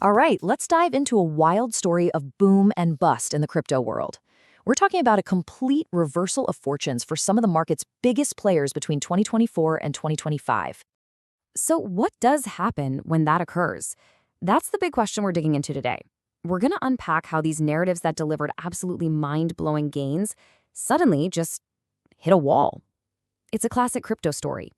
All right, let's dive into a wild story of boom and bust in the crypto world. We're talking about a complete reversal of fortunes for some of the market's biggest players between 2024 and 2025. So, what does happen when that occurs? That's the big question we're digging into today. We're going to unpack how these narratives that delivered absolutely mind-blowing gains suddenly just hit a wall. It's a classic crypto story,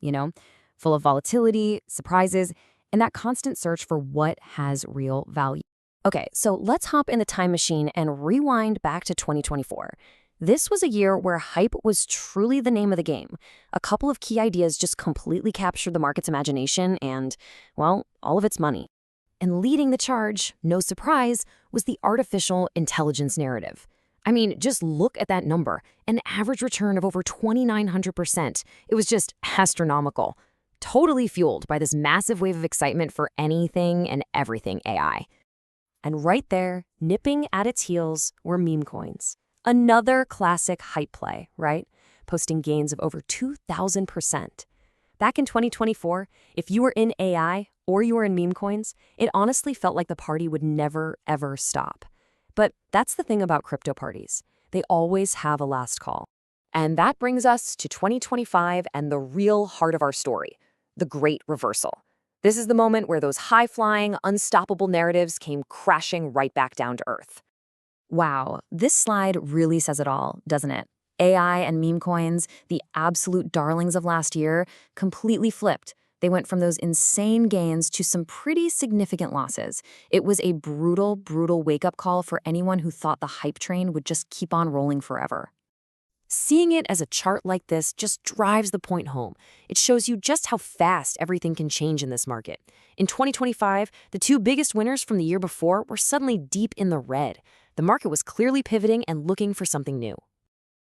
full of volatility, surprises, and that constant search for what has real value. Okay, so let's hop in the time machine and rewind back to 2024. This was a year where hype was truly the name of the game. A couple of key ideas just completely captured the market's imagination and, well, all of its money. And leading the charge, no surprise, was the artificial intelligence narrative. I mean, just look at that number, an average return of over 2,900%. It was just astronomical. Totally fueled by this massive wave of excitement for anything and everything AI. And right there, nipping at its heels, were meme coins. Another classic hype play, right? Posting gains of over 2,000%. Back in 2024, if you were in AI or you were in meme coins, it honestly felt like the party would never, ever stop. But that's the thing about crypto parties. They always have a last call. And that brings us to 2025 and the real heart of our story, the great reversal. This is the moment where those high-flying, unstoppable narratives came crashing right back down to earth. Wow, this slide really says it all, doesn't it? AI and meme coins, the absolute darlings of last year, completely flipped. They went from those insane gains to some pretty significant losses. It was a brutal, brutal wake-up call for anyone who thought the hype train would just keep on rolling forever. Seeing it as a chart like this just drives the point home. It shows you just how fast everything can change in this market. In 2025, the two biggest winners from the year before were suddenly deep in the red. The market was clearly pivoting and looking for something new.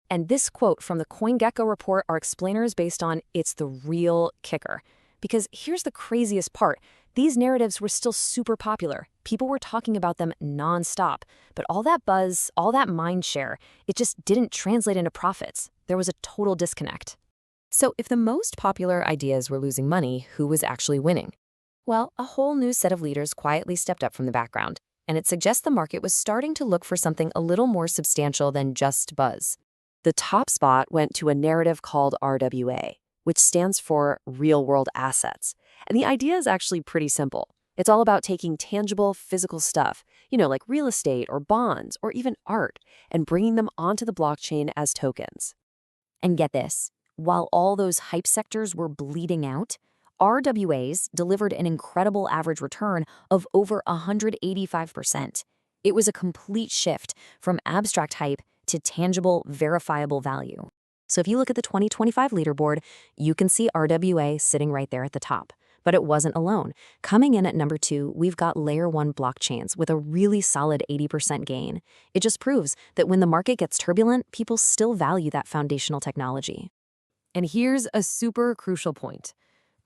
And this quote from the CoinGecko report are explainers based on "it's the real kicker." Because here's the craziest part. These narratives were still super popular. People were talking about them nonstop. But all that buzz, all that mind share, it just didn't translate into profits. There was a total disconnect. So if the most popular ideas were losing money, who was actually winning? Well, a whole new set of leaders quietly stepped up from the background. And it suggests the market was starting to look for something a little more substantial than just buzz. The top spot went to a narrative called RWA, which stands for real-world assets. And the idea is actually pretty simple. It's all about taking tangible, physical stuff, like real estate or bonds or even art, and bringing them onto the blockchain as tokens. And get this, while all those hype sectors were bleeding out, RWAs delivered an incredible average return of over 185%. It was a complete shift from abstract hype to tangible, verifiable value. So if you look at the 2025 leaderboard, you can see RWA sitting right there at the top. But it wasn't alone. Coming in at number 2, we've got Layer 1 blockchains with a really solid 80% gain. It just proves that when the market gets turbulent, people still value that foundational technology. And here's a super crucial point.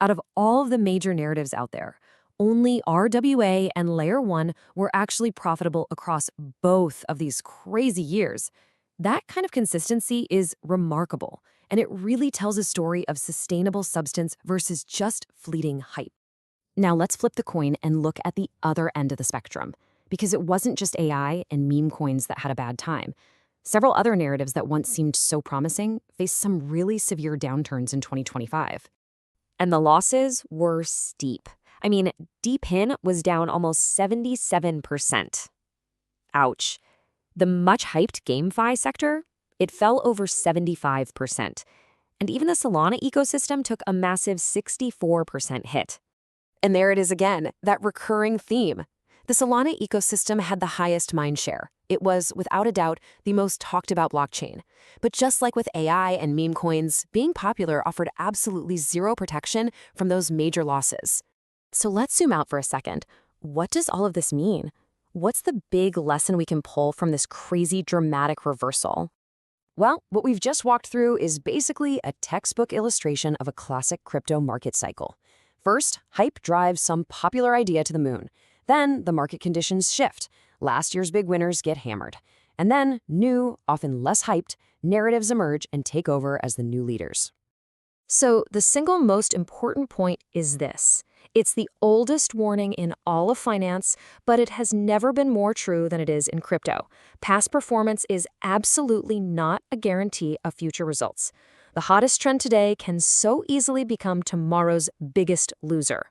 Out of all of the major narratives out there, only RWA and Layer 1 were actually profitable across both of these crazy years. That kind of consistency is remarkable, and it really tells a story of sustainable substance versus just fleeting hype. Now let's flip the coin and look at the other end of the spectrum, because it wasn't just AI and meme coins that had a bad time. Several other narratives that once seemed so promising faced some really severe downturns in 2025. And the losses were steep. I mean, DPIN was down almost 77%. Ouch. The much-hyped GameFi sector, it fell over 75%. And even the Solana ecosystem took a massive 64% hit. And there it is again, that recurring theme. The Solana ecosystem had the highest mindshare. It was, without a doubt, the most talked about blockchain. But just like with AI and meme coins, being popular offered absolutely zero protection from those major losses. So let's zoom out for a second. What does all of this mean? What's the big lesson we can pull from this crazy, dramatic reversal? Well, what we've just walked through is basically a textbook illustration of a classic crypto market cycle. First, hype drives some popular idea to the moon. Then, the market conditions shift. Last year's big winners get hammered. And then, new, often less hyped, narratives emerge and take over as the new leaders. So, the single most important point is this. It's the oldest warning in all of finance, but it has never been more true than it is in crypto. Past performance is absolutely not a guarantee of future results. The hottest trend today can so easily become tomorrow's biggest loser.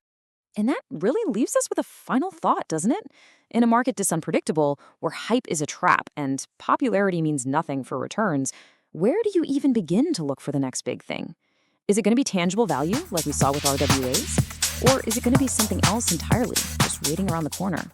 And that really leaves us with a final thought, doesn't it? In a market this unpredictable, where hype is a trap and popularity means nothing for returns, where do you even begin to look for the next big thing? Is it going to be tangible value, like we saw with RWAs? Or is it going to be something else entirely, just waiting around the corner?